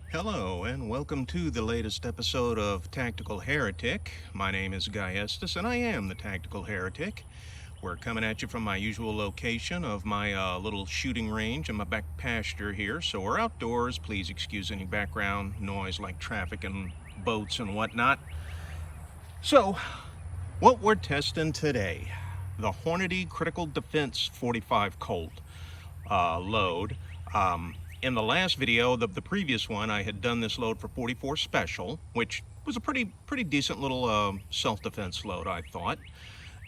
Hello and welcome to the latest episode of Tactical Heretic. My name is Guy Estes and I am the Tactical Heretic. We're coming at you from my usual location of my little shooting range and my back pasture here. So we're outdoors. Please excuse any background noise like traffic and boats and whatnot. So, what we're testing today, the Hornady Critical Defense 45 Colt load. In the last video, the previous one, I had done this load for 44 Special, which was a pretty decent little self-defense load, I thought.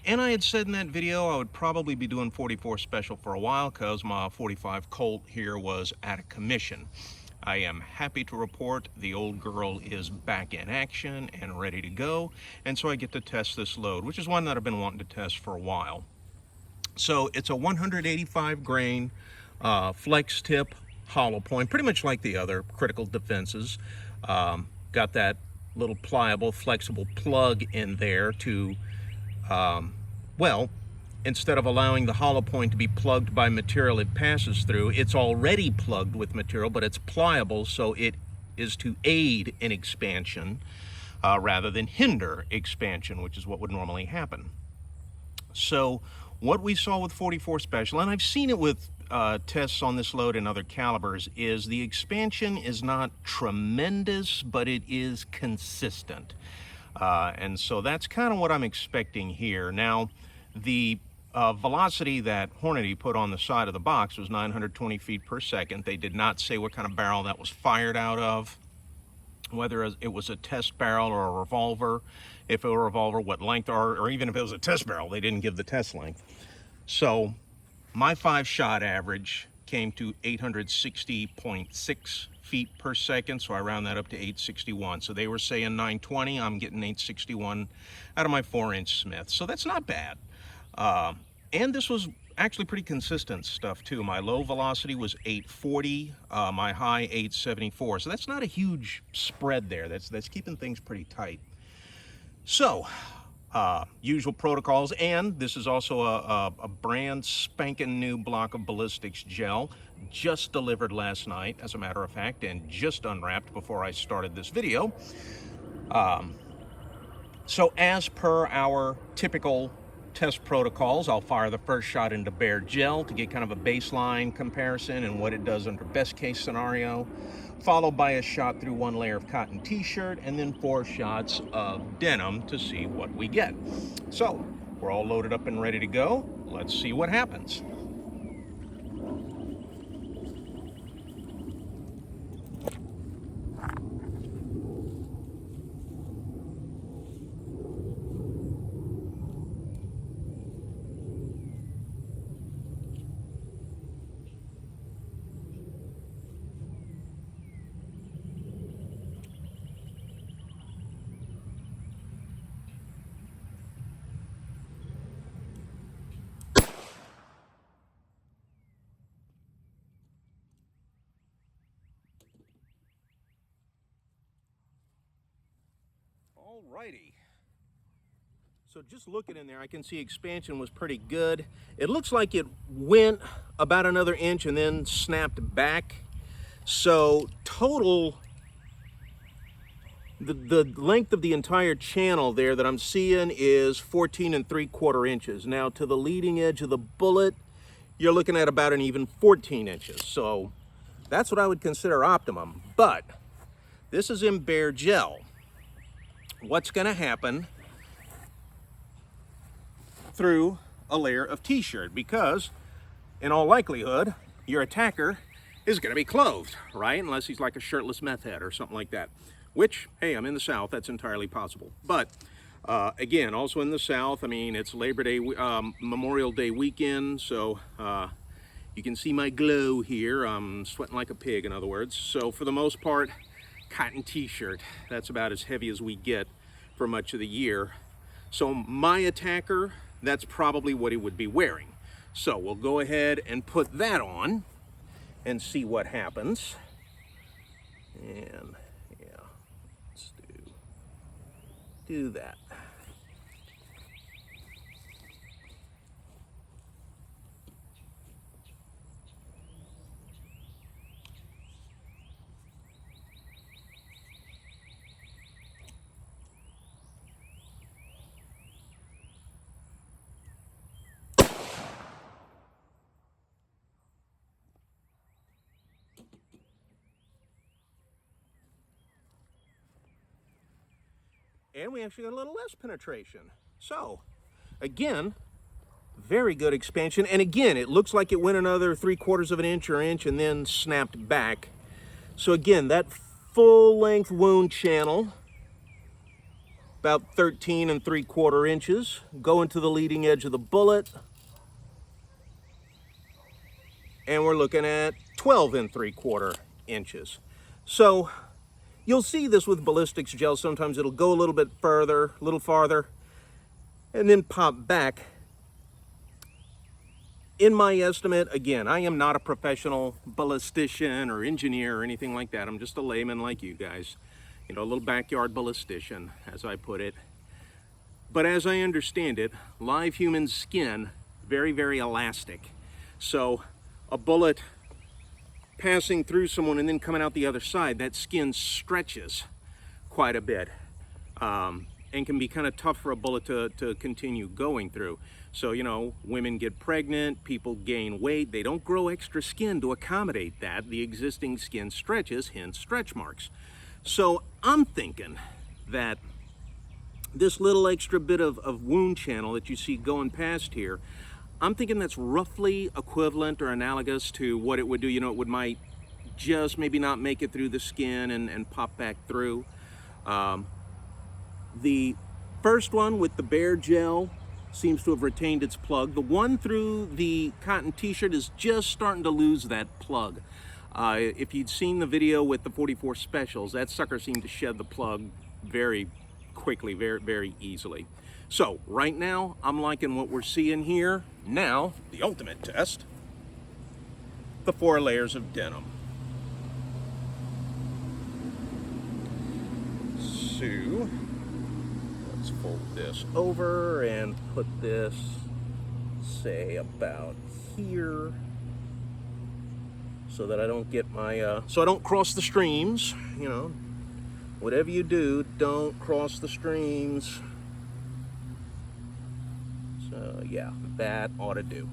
And I had said in that video I would probably be doing 44 Special for a while because my 45 Colt here was out of commission. I am happy to report the old girl is back in action and ready to go, and so I get to test this load, which is one that I've been wanting to test for a while. So it's a 185 grain flex tip hollow point, pretty much like the other critical defenses. Got that little pliable, flexible plug in there to, well, instead of allowing the hollow point to be plugged by material it passes through, it's already plugged with material, but it's pliable, so it is to aid in expansion rather than hinder expansion, which is what would normally happen. So what we saw with 44 Special, and I've seen it with tests on this load and other calibers, is the expansion is not tremendous, but it is consistent. And so that's kind of what I'm expecting here. Now, the velocity that Hornady put on the side of the box was 920 feet per second. They did not say what kind of barrel that was fired out of, whether it was a test barrel or a revolver. If it were a revolver, what length, or even if it was a test barrel, they didn't give the test length. So my 5-shot average came to 860.6 feet per second, so I round that up to 861. So they were saying 920, I'm getting 861 out of my 4-inch Smith. So that's not bad. And this was actually pretty consistent stuff too. My low velocity was 840, my high 874. So that's not a huge spread there. That's keeping things pretty tight. So, usual protocols, and this is also a brand spanking new block of ballistics gel, just delivered last night, as a matter of fact, and just unwrapped before I started this video. So as per our typical test protocols, I'll fire the first shot into bare gel to get kind of a baseline comparison and what it does under best case scenario, followed by a shot through 1 layer of cotton t-shirt, and then 4 shots of denim to see what we get. So we're all loaded up and ready to go. Let's see what happens. Alrighty. So just looking in there, I can see expansion was pretty good. It looks like it went about another inch and then snapped back. So total, the length of the entire channel there that I'm seeing is 14 3/4 inches. Now to the leading edge of the bullet, you're looking at about an even 14 inches. So that's what I would consider optimum. But this is in bare gel. What's going to happen through a layer of t-shirt? Because in all likelihood your attacker is going to be clothed, right? Unless he's like a shirtless meth head or something like that, which, hey, I'm in the South, that's entirely possible. But again, also in the South, I mean, it's Labor Day, Memorial Day weekend, so you can see my glow here. I'm sweating like a pig, in other words. So for the most part, cotton t-shirt, that's about as heavy as we get for much of the year. So my attacker, that's probably what he would be wearing. So we'll go ahead and put that on and see what happens. And yeah, let's do that. and we actually got a little less penetration. So, again, very good expansion. And again, it looks like it went another 3/4 of an inch or inch and then snapped back. So again, that full-length wound channel, about 13 3/4 inches, going to the leading edge of the bullet. And we're looking at 12 3/4 inches. So you'll see this with ballistics gel. Sometimes it'll go a little bit further, a little farther, and then pop back. In my estimate, again, I am not a professional ballistician or engineer or anything like that. I'm just a layman like you guys. You know, a little backyard ballistician, as I put it. But as I understand it, live human skin, very, very elastic. So a bullet passing through someone and then coming out the other side, that skin stretches quite a bit. And can be kind of tough for a bullet to continue going through. So, you know, women get pregnant, people gain weight, they don't grow extra skin to accommodate that. The existing skin stretches, hence stretch marks. So I'm thinking that this little extra bit of wound channel that you see going past here, I'm thinking that's roughly equivalent or analogous to what it would do. You know, it might just maybe not make it through the skin and pop back through. The first one with the bare gel seems to have retained its plug. The one through the cotton t-shirt is just starting to lose that plug. If you'd seen the video with the 44 specials, that sucker seemed to shed the plug very quickly, very, very easily. So right now, I'm liking what we're seeing here. Now, the ultimate test, the 4 layers of denim. So, let's fold this over and put this, say, about here, so that I don't get my, so I don't cross the streams. You know, whatever you do, don't cross the streams. So yeah, that ought to do.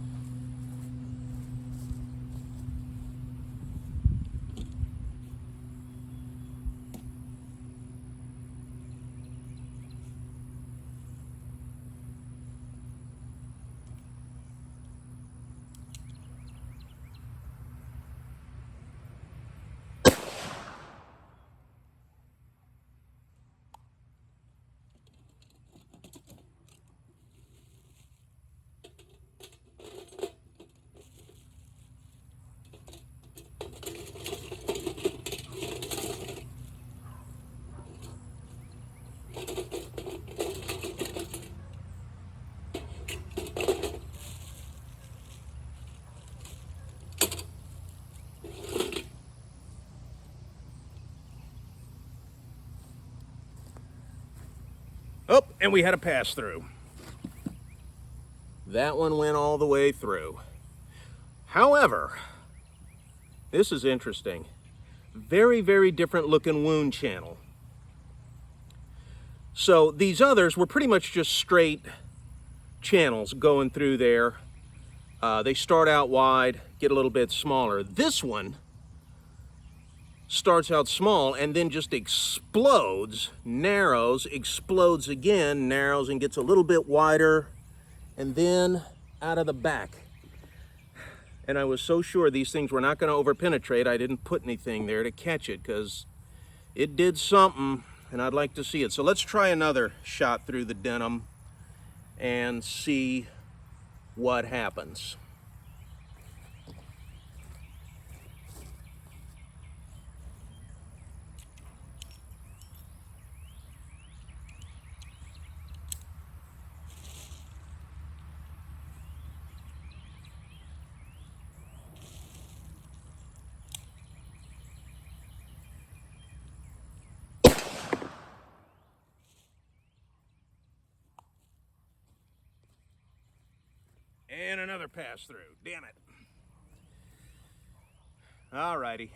Oh, and we had a pass through. That one went all the way through. However, this is interesting. Very, very different looking wound channel. So these others were pretty much just straight channels going through there. They start out wide, get a little bit smaller. This one starts out small and then just explodes, narrows, explodes again, narrows and gets a little bit wider, and then out of the back. And I was so sure these things were not going to over-penetrate, I didn't put anything there to catch it, because it did something, and I'd like to see it. So let's try another shot through the denim and see what happens. And another pass through. Damn it. Alrighty.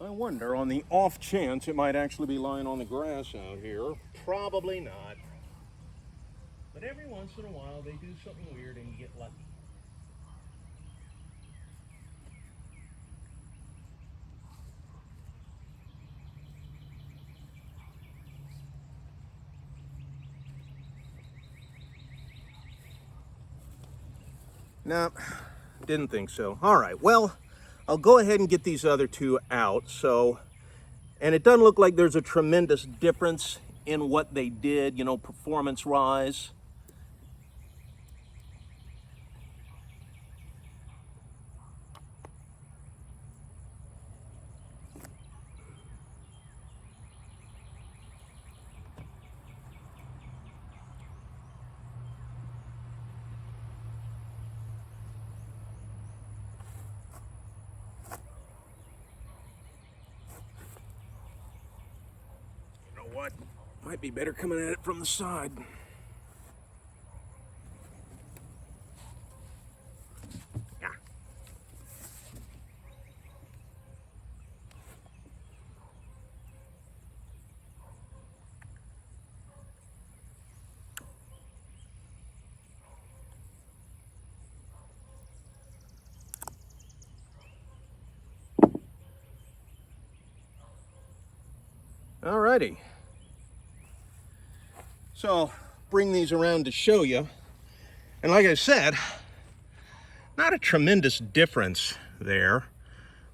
I wonder, on the off chance it might actually be lying on the grass out here. Probably not. But every once in a while they do something weird and you get lucky. No, didn't think so. All right, well, I'll go ahead and get these other two out. So, and it doesn't look like there's a tremendous difference in what they did, you know, performance-wise. What? Might be better coming at it from the side. Yeah. Alrighty. So I'll bring these around to show you. And like I said, not a tremendous difference there.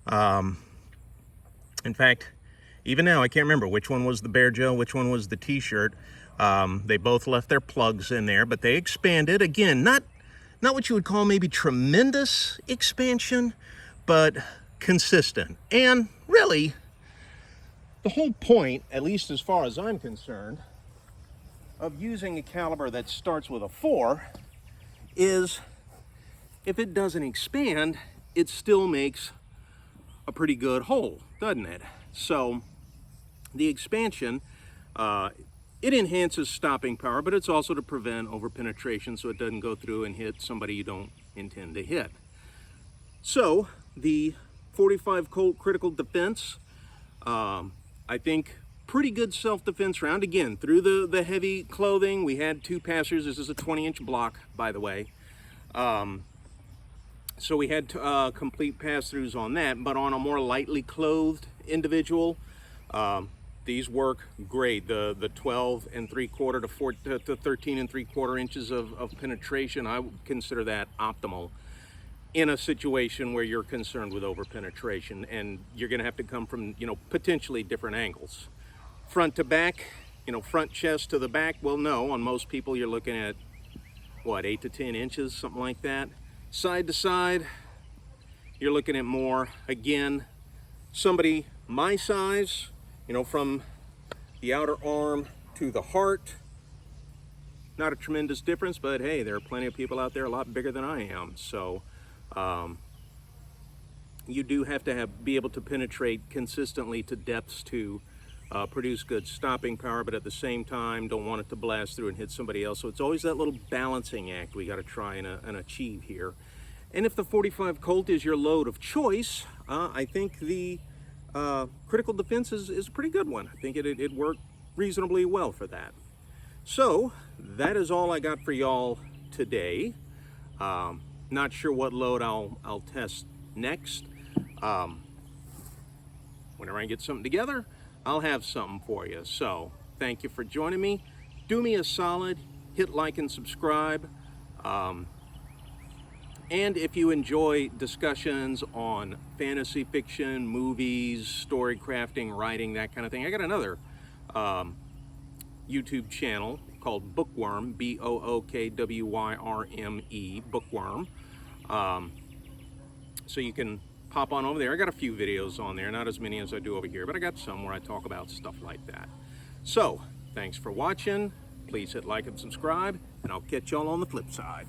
In fact, even now I can't remember which one was the Bear Gel, which one was the t-shirt. They both left their plugs in there, but they expanded. Again, not what you would call maybe tremendous expansion, but consistent. And really, the whole point, at least as far as I'm concerned, of using a caliber that starts with a 4 is if it doesn't expand, it still makes a pretty good hole, doesn't it? So the expansion, it enhances stopping power, but it's also to prevent overpenetration so it doesn't go through and hit somebody you don't intend to hit. So the 45 Colt Critical Defense, I think pretty good self-defense round. Again, through the heavy clothing, we had 2 passers. This is a 20-inch block, by the way. So we had complete pass-throughs on that, but on a more lightly clothed individual, these work great. The 12 3/4 to 13 3/4 inches of penetration, I would consider that optimal in a situation where you're concerned with overpenetration, and you're going to have to come from, you know, potentially different angles. Front to back, you know, front chest to the back, well, no, on most people you're looking at, what, 8 to 10 inches, something like that. Side to side, you're looking at more. Again, somebody my size, you know, from the outer arm to the heart, not a tremendous difference, but hey, there are plenty of people out there a lot bigger than I am. So you do have to be able to penetrate consistently to depths to produce good stopping power, but at the same time don't want it to blast through and hit somebody else. So it's always that little balancing act we got to try and achieve here. And if the 45 Colt is your load of choice, I think the Critical Defense is a pretty good one. I think it worked reasonably well for that. So that is all I got for y'all today. Not sure what load I'll test next. Whenever I get something together, I'll have something for you. So thank you for joining me. Do me a solid, hit like and subscribe. And if you enjoy discussions on fantasy fiction, movies, story crafting, writing, that kind of thing, I got another YouTube channel called Bookworm, BOOKWYRME, Bookworm. So you can pop on over there. I got a few videos on there, not as many as I do over here, but I got some where I talk about stuff like that. So thanks for watching. Please hit like and subscribe, and I'll catch y'all on the flip side.